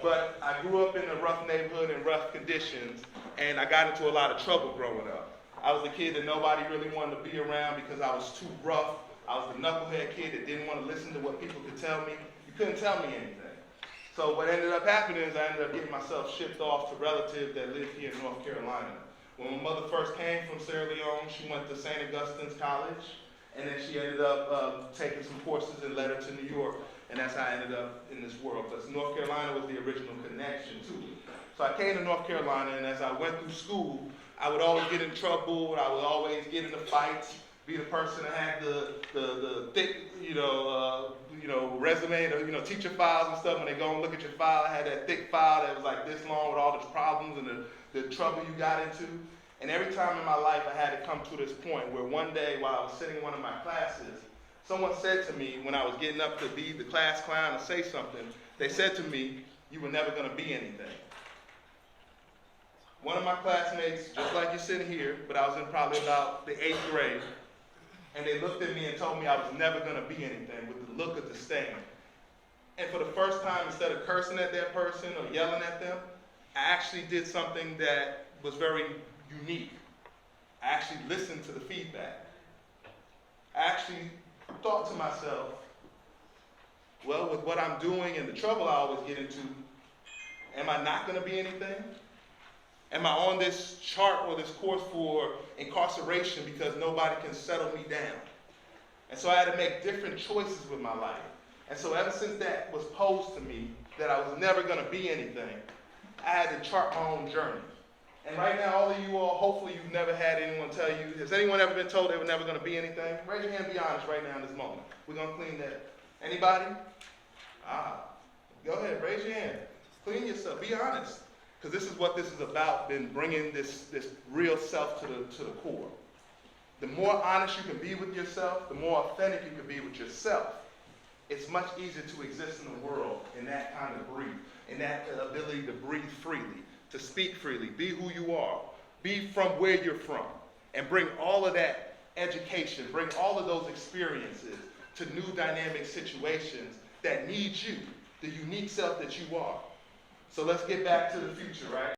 But I grew up in a rough neighborhood in rough conditions, and I got into a lot of trouble growing up. I was the kid that nobody really wanted to be around because I was too rough. I was the knucklehead kid that didn't want to listen to what people could tell me. You couldn't tell me anything. So what ended up happening is I ended up getting myself shipped off to relatives that lived here in North Carolina. When my mother first came from Sierra Leone, she went to St. Augustine's College, and then she ended up taking some courses and led her to New York, and that's how I ended up in this world, because North Carolina was the original connection to it. So I came to North Carolina, and as I went through school, I would always get in trouble, I would always get into fights, be the person that had the thick, resume, teacher files and stuff. When they go and look at your file, I had that thick file that was like this long with all the problems and the trouble you got into. And every time in my life, I had to come to this point where one day while I was sitting in one of my classes, someone said to me when I was getting up to be the class clown or say something, they said to me, "You were never going to be anything." One of my classmates, just like you're sitting here, but I was in probably about the 8th grade, and they looked at me and told me I was never going to be anything with the look of disdain. And for the first time, instead of cursing at that person or yelling at them, I actually did something that was very unique. I actually listened to the feedback. I actually thought to myself, well, with what I'm doing and the trouble I always get into, am I not going to be anything? Am I on this chart or this course for incarceration because nobody can settle me down? And so I had to make different choices with my life. And so ever since that was posed to me, that I was never going to be anything, I had to chart my own journey. And right now, all of you all, hopefully you've never had anyone tell you, has anyone ever been told they were never going to be anything? Raise your hand and be honest right now in this moment. We're going to clean that. Anybody? Go ahead, raise your hand. Clean yourself, be honest. Because this is what this is about, been bringing this real self to the core. The more honest you can be with yourself, the more authentic you can be with yourself, it's much easier to exist in the world in that kind of breathe, in that ability to breathe freely, to speak freely, be who you are, be from where you're from, and bring all of that education, bring all of those experiences to new dynamic situations that need you, the unique self that you are. So let's get back to the future, right?